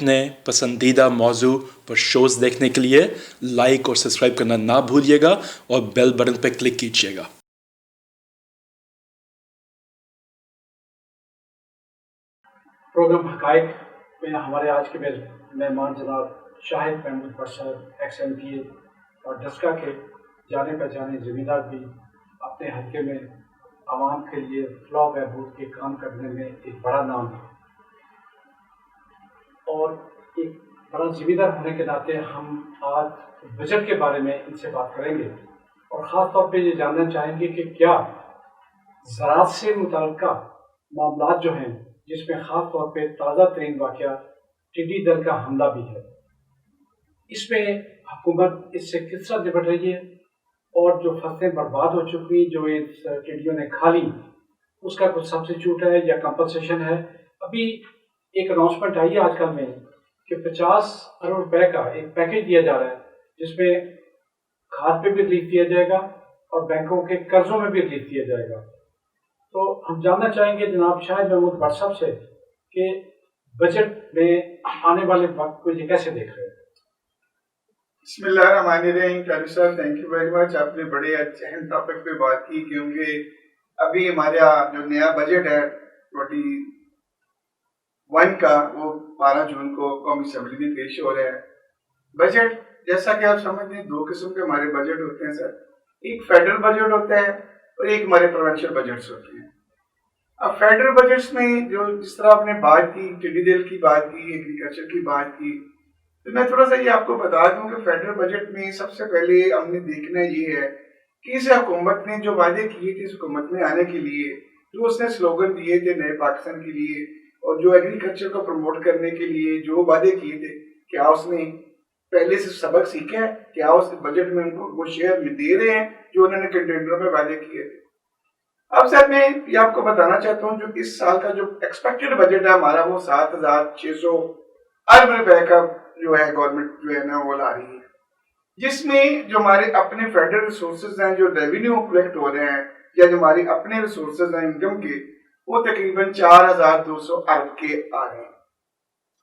اپنے پسندیدہ موضوع پر شوز دیکھنے کے لیے لائک اور سبسکرائب کرنا نہ بھولیے گا اور بیل بٹن پہ کلک کیجیے گا۔ پروگرام حقائق میں ہمارے آج کے مہمان جناب شاہد محمود بٹ صاحب ایکس ایم پی اے اور ڈسکا کے جانے پہچانے زمیندار بھی اپنے حلقے میں عوام کے لیے فلاح و بہبود کے کام کرنے میں ایک بڑا نام ہے، اور ایک بڑا زمیندار ہونے کے ناطے ہم آج بجٹ کے بارے میں ان سے بات کریں گے، اور خاص طور پہ یہ جاننا چاہیں گے کہ کیا زراعت سے متعلقہ معاملات جو ہیں، جس میں خاص طور پہ تازہ ترین واقعہ ٹڈی دل کا حملہ بھی ہے، اس میں حکومت اس سے کس طرح نپٹ رہی ہے، اور جو فصلیں برباد ہو چکی جو اس ٹڈیوں نے کھا لی اس کا کچھ سبسٹیچیوٹ ہے یا کمپنسیشن ہے۔ ابھی ایک اناؤنسمنٹ آئی ہے آج کل میں کہ 50 ارب روپے کا ایک پیکج دیا جا رہا ہے، جس میں کھاد پہ بھی ریلیف دیا جائے گا اور بینکوں کے قرضوں میں بھی ریلیف دیا جائے گا۔ تو ہم جاننا چاہیں گے جناب شاہد محمود بٹ صاحب سے کہ بجٹ میں آنے والے وقت کو یہ کیسے دیکھ رہے ہیں؟ بسم اللہ الرحمن الرحیم۔ قاری صاحب تھینک یو ویری مچ، آپ نے بڑے اہم ٹاپک پہ بات کی، کیونکہ ابھی ہمارا جو نیا بجٹ ہے 21 کا وہ 12 جون کو قومی اسمبلی میں پیش ہو رہا ہے۔ بجٹ جیسا کہ آپ سمجھتے ہیں 2 قسم کے ہمارے بجٹ ہوتے ہیں سر، ایک فیڈرل بجٹ ہوتا ہے اور ایک ہمارے پروونشل بجٹس ہوتے ہیں۔ اب فیڈرل بجٹس میں جس طرح آپ نے بات کی، ٹڈی دل کی بات کی، ایگریکلچر کی بات کی، تو میں تھوڑا سا یہ آپ کو بتا دوں کہ فیڈرل بجٹ میں سب سے پہلے ہم نے دیکھنا یہ ہے کہ اس حکومت نے جو وعدے کیے تھے اس حکومت میں آنے کے لیے، جو اس نے سلوگن دیے تھے نئے پاکستان کے لیے، اور جو ایگریکلچر کو پروموٹ کرنے کے لیے جو وعدے کیے تھے، کیا اس نے پہلے سے سبق سیکھا ہے؟ کیا اس بجٹ میں ان کو وہ شیئر دے رہے ہیں جو انہوں نے کنٹینروں میں وعدے کیے تھے؟ اب سر میں یہ آپ کو بتانا چاہتا ہوں جو اس سال کا جو ایکسپیکٹڈ بجٹ ہے ہمارا وہ 7600 ارب روپے کا جو ہے گورنمنٹ جو ہے نا وہ لا رہی ہے، جس میں جو ہمارے اپنے فیڈرل ریسورسز ہیں جو ریونیو کلیکٹ ہو رہے ہیں یا جو ہمارے اپنے ریسورسز ہیں انکم کے، وہ تقریباً 4200 ارب کے آ رہے ہیں۔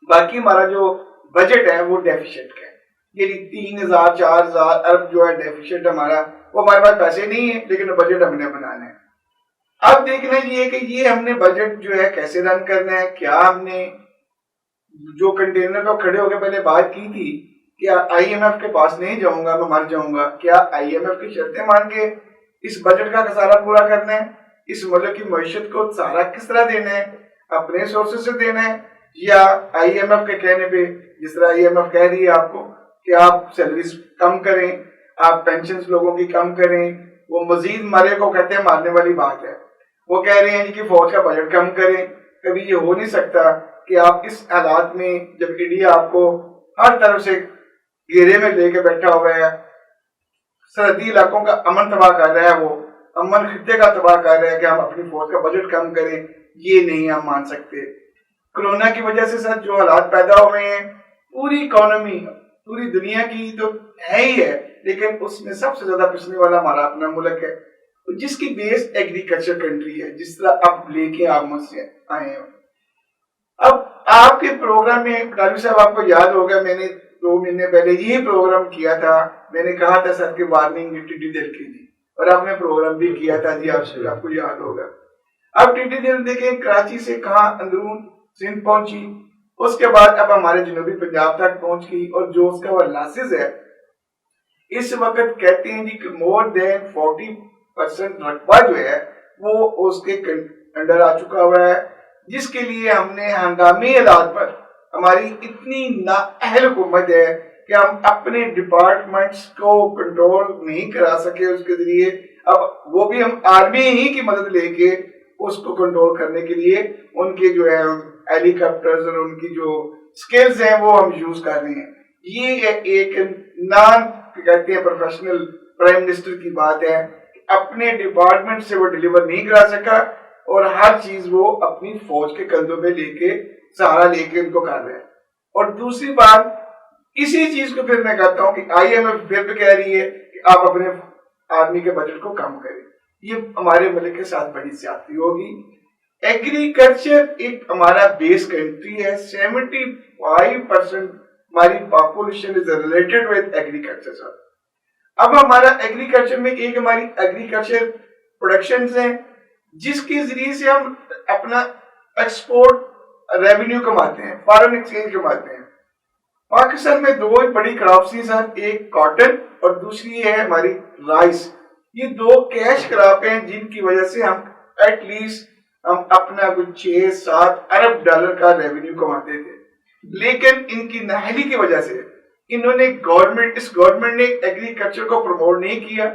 باقی ہمارا جو بجٹ ہے وہ ڈیفیشٹ کا ہے، یعنی 3000 4000 ارب جو ہے ڈیفیشٹ ہمارا، وہ ہمارے پاس پیسے نہیں ہیں لیکن بجٹ ہم نے بنانا ہے۔ اب دیکھنا یہ ہے کہ یہ ہم نے بجٹ جو ہے کیسے رن کرنا ہے۔ کیا ہم نے جو کنٹینر پہ کھڑے ہو کے پہلے بات کی تھی کہ آئی ایم ایف کے پاس نہیں جاؤں گا میں مر جاؤں گا، کیا آئی ایم ایف کی شرطیں مان کے اس بجٹ کا خسارہ پورا کرنا ہے؟ اس ملک کی معیشت کو سہارا کس طرح دینا ہے؟ اپنے سورسز سے دینا ہے یا آئی ایم ایف کے کہنے پہ، جس طرح آئی ایم ایف کہہ رہی ہے آپ کو کہ آپ سیلریز کم کریں، آپ پینشنز لوگوں کی کم کریں، وہ مزید مرے کو کہتے ہیں مارنے والی بات ہے۔ وہ کہہ رہے ہیں کہ فوج کا بجٹ کم کریں، کبھی یہ ہو نہیں سکتا کہ آپ اس حالات میں جب انڈیا آپ کو ہر طرف سے گھیرے میں لے کے بیٹھا ہوا ہے، سرحدی علاقوں کا امن تباہ کر رہا ہے، وہ امن خطے کا تباہ کر رہا ہے، کہ ہم اپنی فوج کا بجٹ کم کریں، یہ نہیں ہم مان سکتے۔ کرونا کی وجہ سے سر جو حالات پیدا ہوئے ہیں، پوری اکانومی پوری دنیا کی تو ہے ہی ہے، لیکن اس میں سب سے زیادہ پسنے والا ہمارا اپنا ملک ہے، جس کی بیس ایگریکلچر کنٹری ہے، جس طرح اب لے کے آپ مجھ سے آئے ہیں۔ اب آپ کے پروگرام میں قاری صاحب آپ کو یاد ہوگا میں نے 2 مہینے پہلے یہی پروگرام کیا تھا، میں نے کہا تھا سر کہ وارننگ ٹڈی دل کی تھی، اور آپ نے پروگرام بھی کیا تھا جی، آپ کو یاد ہوگا۔ اب ٹڈی دل دیکھیں کراچی سے کہاں اندرون سندھ پہنچی، اس کے بعد اب ہمارے جنوبی پنجاب تک پہنچ گئی، اور جو اس کا وہ لاسز ہے اس وقت کہتے ہیں جی کہ مور دین 40% رقبہ جو ہے وہ اس کے انڈر آ چکا ہوا ہے، جس کے لیے ہم نے ہنگامی حالات پر ہماری اتنی نااہل حکومت ہے کہ ہم اپنے ڈپارٹمنٹس کو کنٹرول نہیں کرا سکے اس کے ذریعے، اب وہ بھی ہم آرمی ہی کی مدد لے کے اس کو کنٹرول کرنے کے لیے ان کے جو ہے ہیلی کاپٹرز اور ان کی جو سکلز ہیں وہ ہم یوز کر رہے ہیں۔ یہ ایک نان کہتے ہیں پروفیشنل پرائم منسٹر کی بات ہے، اپنے ڈپارٹمنٹ سے وہ ڈیلیور نہیں کرا سکا، اور ہر چیز وہ اپنی فوج کے کندھوں پہ لے کے سہارا لے کے ان کو کر رہے ہیں۔ اور دوسری بات اسی چیز کو پھر میں کہتا ہوں کہ آئی ایم ایف پھر بھی کہہ رہی ہے کہ آپ اپنے آرمی کے بجٹ کو کم کریں، یہ ہمارے ملک کے ساتھ بڑی زیادتی ہوگی۔ एग्रीकल्चर एक हमारा बेस कंट्री है, 75% हमारी population is related with agriculture sir. अब हमारा एग्रीकल्चर में एक हमारी एग्रीकल्चर प्रोडक्शन है जिसके जरिए से हम अपना एक्सपोर्ट रेवेन्यू कमाते हैं, फॉरेन एक्सचेंज कमाते हैं। पाकिस्तान में दो बड़ी क्रॉप्स हैं सर, एक कॉटन और दूसरी है हमारी राइस। ये दो कैश क्रॉप हैं जिनकी वजह से हम एटलीस्ट हम अपना कुछ 6-7 अरब डॉलर का रेवेन्यू कमाते थे। लेकिन इनकी नाअहली की वजह से इन्होंने इस गवर्नमेंट ने एग्रीकल्चर को प्रमोट नहीं किया,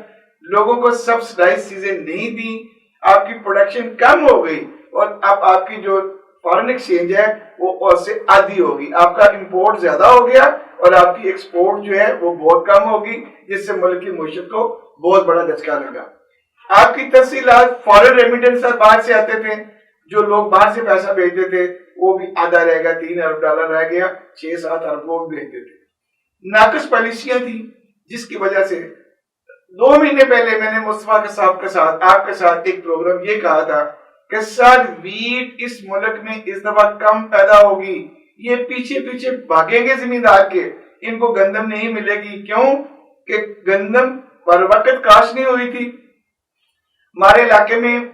लोगों को सब्सिडाइज चीजें नहीं दी, आपकी प्रोडक्शन कम हो गई और अब आपकी जो फॉरेन एक्सचेंज है वो उससे आधी होगी, आपका इंपोर्ट ज्यादा हो गया और आपकी एक्सपोर्ट जो है वो बहुत कम होगी, जिससे मुल्क की मईशत को बहुत बड़ा झटका लगा। आपकी तफसीलात फॉरेन रेमिटेंस बाहर से आते थे, जो लोग बाहर से पैसा भेजते थे वो भी आधा रह गया, 3 अरब डॉलर रह गया, 6-7 अरब वो भेजते थे। नाकस पॉलिसियां थी जिसकी वजह से 2 महीने पहले मैंने मुस्तफा के साहब के साथ आपके साथ एक प्रोग्राम ये कहा था कि सर वीट इस मुल्क में इस दफा कम पैदा होगी, ये पीछे पीछे भागेंगे जमींदार के, इनको गंदम नहीं मिलेगी। क्यों कि गंदम पर वक्त काश नहीं हुई थी। हमारे इलाके में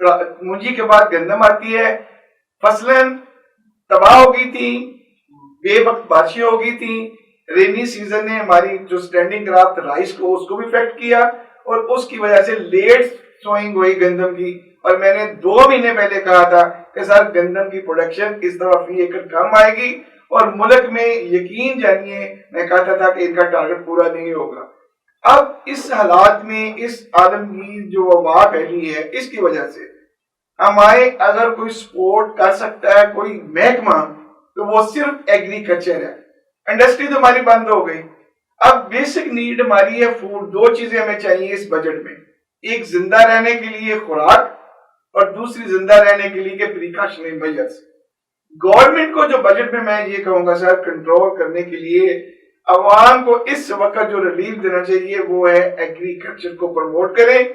मुंजी के बाद गंदम आती है, फसलें तबाह हो गई थी, बेवक्त बारिशें हो गई थी, रेनी सीजन ने हमारी जो स्टैंडिंग क्रॉप राइस को उसको भी इफेक्ट किया और उसकी वजह से लेट सोइंग हुई गंदम की। और मैंने 2 महीने पहले कहा था कि सर गंदम की प्रोडक्शन इस दफा फी एकड़ कम आएगी और मुल्क में यकीन जानिए मैं कहता था कि इनका टारगेट पूरा नहीं होगा। अब इस हालात में इस आलमगीर जो वबा फैली है इसकी वजह से हमारे अगर कोई सपोर्ट कर सकता है कोई महकमा तो वो सिर्फ एग्रीकल्चर है। इंडस्ट्री तो हमारी बंद हो गई। अब बेसिक नीड हमारी है फूड। 2 चीजें हमें चाहिए इस बजट में, एक जिंदा रहने के लिए खुराक और दूसरी जिंदा रहने के लिए प्रिकॉशनरी मेजर्स। गवर्नमेंट को जो बजट में मैं ये कहूंगा सर कंट्रोल करने के लिए अवाम को इस वक्त जो रिलीफ देना चाहिए वो है एग्रीकल्चर को प्रमोट करें,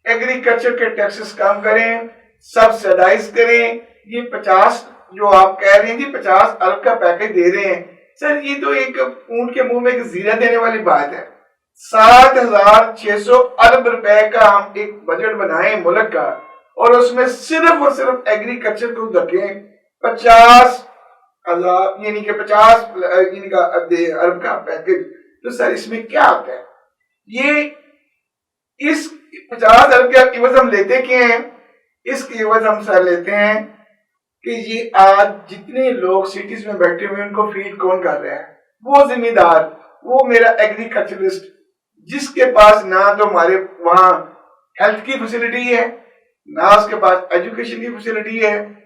एग्रीकल्चर के टैक्सेस कम करें, सब्सिडाइज करें। ये 50 जो आप कह रहे हैं जी 50 अरब का पैकेज दे रहे हैं सर, ये तो एक ऊंट के मुंह में एक जीरा देने वाली बात है। 7,600 अरब रुपए का हम एक बजट बनाए मुल्क का और उसमें सिर्फ और सिर्फ एग्रीकल्चर को रखें 50,000 यानी कि 50 अरब का पैकेज। तो सर इसमें क्या आता है? ये इस 50 अरब के एवज हम लेते क्या हैं? इसके एवज हम सर लेते हैं कि ये आज जितने लोग सिटीज में बैठे हुए उनको फीड कौन कर रहा है? वो जिम्मेदार, वो मेरा एग्रीकल्चरिस्ट जिसके पास ना तो हमारे वहां हेल्थ की फैसिलिटी है ना उसके पास एजुकेशन की फैसिलिटी है।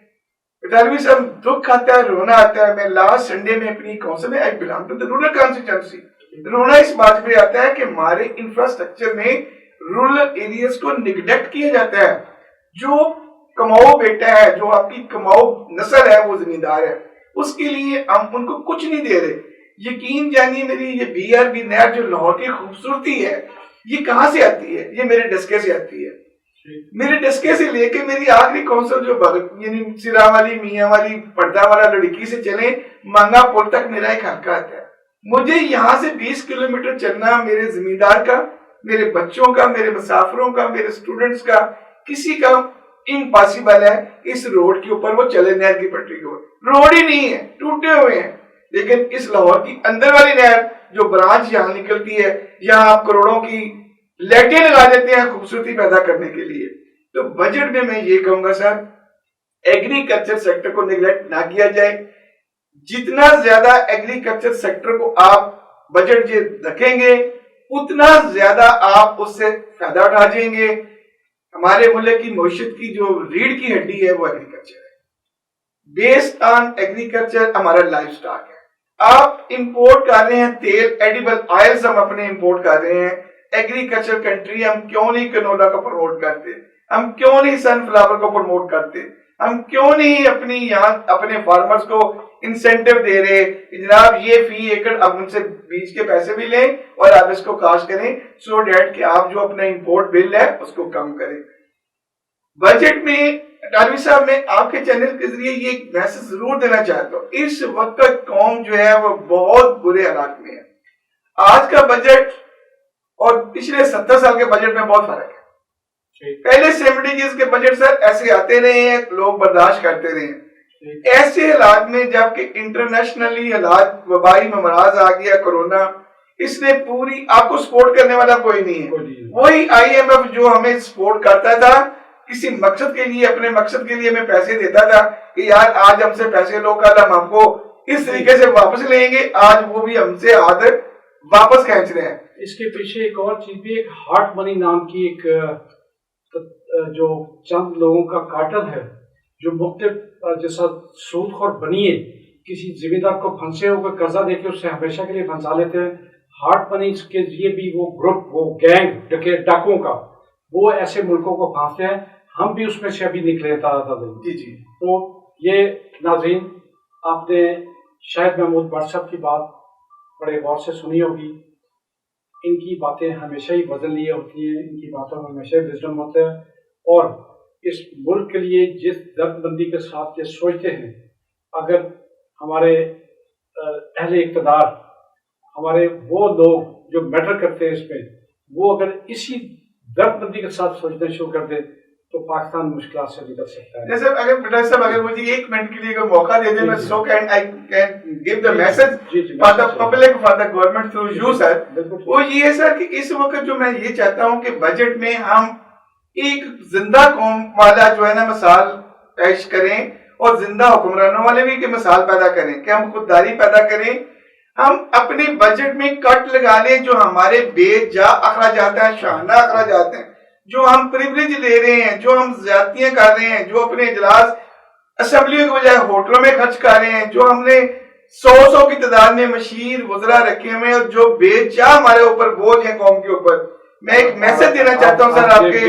इटारवी से हम दुख आता है, रोना आता है। मैं लास्ट संडे में अपनी काउंसिल में I belong to the rural constituency, रोना इस बात पे आता है कि हमारे इंफ्रास्ट्रक्चर में रूरल एरियाज को निगलेक्ट किया जाता है। जो कमाओ बेटा है, जो आपकी कमाओ नस्ल है वो जिम्मेदार है, उसके लिए हम उनको कुछ नहीं दे रहे। यकीन जानिए मेरी ये BRB नहर जो लाहौर की खूबसूरती है ये कहाँ से आती है? ये मेरे डस्के से आती है। मेरे डस्के से लेके मेरी आखिरी कौंसल जो यानी सिरा वाली मियाँ वाली पर्दा वाला लड़की से चले मांगा पुल तक मेरा एक हल्का आता है। मुझे यहाँ से 20 किलोमीटर चलना मेरे जिम्मेदार का, मेरे बच्चों का, मेरे मुसाफिरों का, मेरे स्टूडेंट्स का, किसी का इम्पॉसिबल है इस रोड के ऊपर वो चले नहर की पटरी के ऊपर। रोड ही नहीं है, टूटे हुए हैं। लेकिन इस लाहौर की अंदर वाली नहर जो ब्रांच यहाँ निकलती है, यहाँ आप करोड़ों की लाइटें लगा देते हैं खूबसूरती पैदा करने के लिए। तो बजट में मैं ये कहूंगा सर एग्रीकल्चर सेक्टर को निगलेक्ट ना किया जाए। जितना ज्यादा एग्रीकल्चर सेक्टर को आप बजट जे रखेंगे उतना ज्यादा आप उससे फायदा उठा जाएंगे। हमारे मुल्क की मईशत की जो रीढ़ की हड्डी है वो एग्रीकल्चर है। बेस्ड ऑन एग्रीकल्चर हमारा लाइफ स्टॉक है। आप इंपोर्ट कर रहे हैं तेल, एडिबल ऑयल्स हम अपने इंपोर्ट कर रहे हैं। एग्रीकल्चर कंट्री, हम क्यों नहीं कनोला को प्रमोट करते? हम क्यों नहीं सनफ्लावर को प्रमोट करते? हम क्यों नहीं अपनी यहाँ अपने फार्मर्स को इंसेंटिव दे रहे जनाब ये फी एकड़ आप उनसे बीज के पैसे भी लें और आप इसको काश करें सो डैट कि आप जो अपना इंपोर्ट बिल है उसको कम करें। बजट में टारवी साहब, मैं आपके चैनल के जरिए ये एक मैसेज जरूर देना चाहता हूँ, इस वक्त कौम जो है वो बहुत बुरे हालात में है। आज का बजट और पिछले 70 साल के बजट में बहुत फर्क है। पहले 70s के बजट सर ऐसे आते रहे हैं, लोग बर्दाश्त करते रहे हैं। ऐसे हालात में जबकि इंटरनेशनली हालात, वबाई मराज आ गया कोरोना, इसने पूरी, आपको सपोर्ट करने वाला कोई नहीं है। वही IMF जो हमें सपोर्ट करता था किसी मकसद के लिए, अपने मकसद के लिए हमें पैसे देता था कि यार आज हमसे पैसे लो, कल हम आपको इस तरीके से वापस लेंगे, आज वो भी हमसे हाथ वापस खींच रहे हैं। इसके पीछे एक और चीज भी, एक हार्ट मनी नाम की एक जो चंद लोगों का कार्टल है जो मुख्तलिफ जैसा सूदखोर बनिए किसी जिम्मेदार को फंसे होकर कर्जा देके उससे हमेशा के लिए फंसा लेते हैं। हार्ट मनी के लिए भी वो ग्रुप, वो गैंग डाकुओं का, वो ऐसे मुल्कों को फांसते हैं। हम भी उसमें से अभी निकले था। जी जी। तो ये नाज़रीन, आपने शाहिद महमूद भट्ट साहब की बात बड़े गौर से सुनी होगी। इनकी बातें हमेशा ही वजन लिए होती हैं, इनकी बातों में हमेशा ही विजडम होता है, और इस मुल्क के लिए जिस दर्दमंदी के साथ ये सोचते हैं, अगर हमारे अहले इक़्तिदार, हमारे वो लोग जो मैटर करते हैं इसमें, वो अगर इसी दर्दमंदी के साथ सोचना शुरू कर दे तो पाकिस्तान मुश्किल से निकल सकता है। जैसे अगर पटेल साहब, अगर मुझे 1 मिनट के लिए मौका दे दे, मैं so can I can give the message for the public, for the government through you sir. वो ये है सर कि इस वक्त जो मैं ये चाहता हूँ कि बजट में हम एक जिंदा कौम वाला जो है ना मिसाल पेश करें, और जिंदा हुक्मरानों वाले भी की मिसाल पैदा करें, कि हम खुददारी पैदा करें। हम अपने बजट में कट लगा लें जो हमारे बेजा अखराजात हैं, शाहाना अखराजात हैं, जो हम प्रिविलेज ले रहे हैं, जो हम ज्यादतियां कर रहे हैं, जो अपने इजलास असेंबलियों के बजाय होटलों में खर्च कर रहे हैं, जो हमने 100 की तादाद में मशीर वज़रा रखे हुए हैं, और जो बेजा हमारे ऊपर बोझ है कौम के ऊपर। मैं एक मैसेज देना चाहता हूँ सर आपके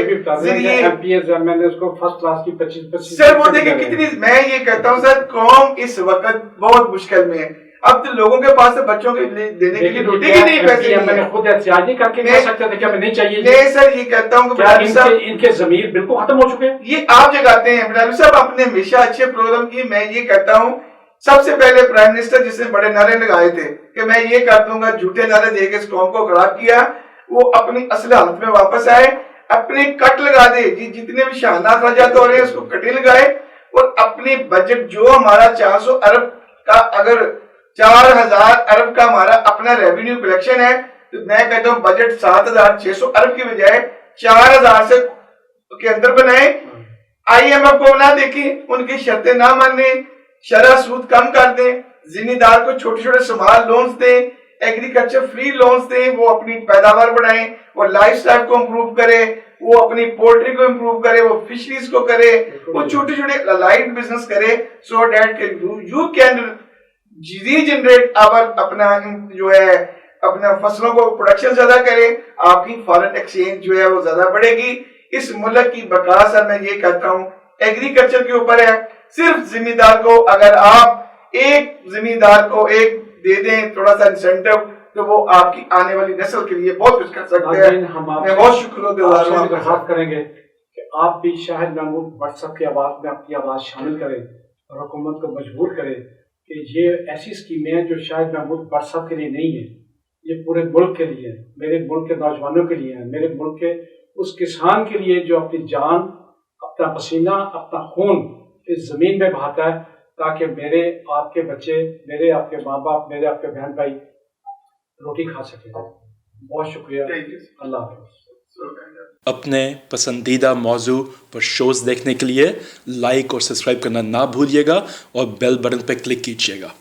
जरिए। मैंने उसको फर्स्ट क्लास की 25 सर वो देखिए कितनी, मैं ये कहता हूँ सर, कौम इस वक्त बहुत मुश्किल में है। अब तो लोगों के पास बच्चों के लिए देने के लिए रोटी के नहीं पैसे, मैंने खुद एहतियाज नहीं करके कह सकते थे कि हमें नहीं चाहिए। नहीं सर, ये कहता हूँ कि इनके ज़मीर बिल्कुल खत्म हो चुके हैं। ये आप जगाते हैं बटाली साहब, आपने हमेशा अच्छे प्रोग्राम किए। मैं ये कहता हूँ, सबसे पहले प्राइम मिनिस्टर जिसने बड़े नारे लगाए थे कि मैं ये कर दूंगा, झूठे नारे देके इस कौम को खराब किया, वो अपनी असली हालत में वापस आए, अपने कट लगा दे, जितने भी शाहाना अखराजात हो रहे हैं उसको कटे लगाए, और अपने बजट जो हमारा 400 अरब का, अगर 4000 अरब का हमारा अपना रेवेन्यू कलेक्शन है, तो मैं कहता हूँ बजट 7600 अरब की बजाय 4000 से के अंदर बनाए। IMF को ना देखें, उनकी शर्तें ना माने, शरह सूद कम कर दें, जिम्मेदार को छोटे छोटे स्मॉल लोन्स दें, एग्रीकल्चर फ्री लोन्स दें, वो अपनी पैदावार बढ़ाएं, वो लाइफ स्टाइल को इम्प्रूव करे, वो अपनी पोल्ट्री को इम्प्रूव करे, वो फिशरीज को करे, वो छोटे छोटे लाइट बिजनेस करे, so that you can regenerate our, अपना जो है अपना फसलों को प्रोडक्शन ज्यादा करें, आपकी फॉरेन एक्सचेंज जो है वो ज्यादा बढ़ेगी। इस मुल्क की बका सर मैं ये कहता हूँ एग्रीकल्चर के ऊपर है। सिर्फ जिम्मेदार को, अगर आप एक जिम्मेदार को एक दे दें थोड़ा सा इंसेंटिव, तो वो आपकी आने वाली नस्ल के लिए बहुत कुछ कर सकते हैं। मैं बहुत शुक्रिया करेंगे कि आप भी शाहिद महमूद भट्ट साहब की आवाज में अपनी आवाज शामिल करें और हुकूमत को मजबूर करें कि ये ऐसी स्कीमें हैं जो शाहिद महमूद भट्ट साहब के लिए नहीं है, ये पूरे मुल्क के लिए है, मेरे मुल्क के नौजवानों के लिए है, मेरे मुल्क के उस किसान के लिए जो अपनी जान, अपना पसीना, अपना खून इस जमीन में बहाता है, ताकि मेरे आपके बच्चे, मेरे आपके माँ बाप, मेरे आपके बहन भाई रोटी खा सके। बहुत शुक्रिया, अल्लाह हाफ़िज़। अपने पसंदीदा मौजू पर शोज़ देखने के लिए लाइक और सब्सक्राइब करना ना भूलिएगा और बेल बटन पर क्लिक कीजिएगा।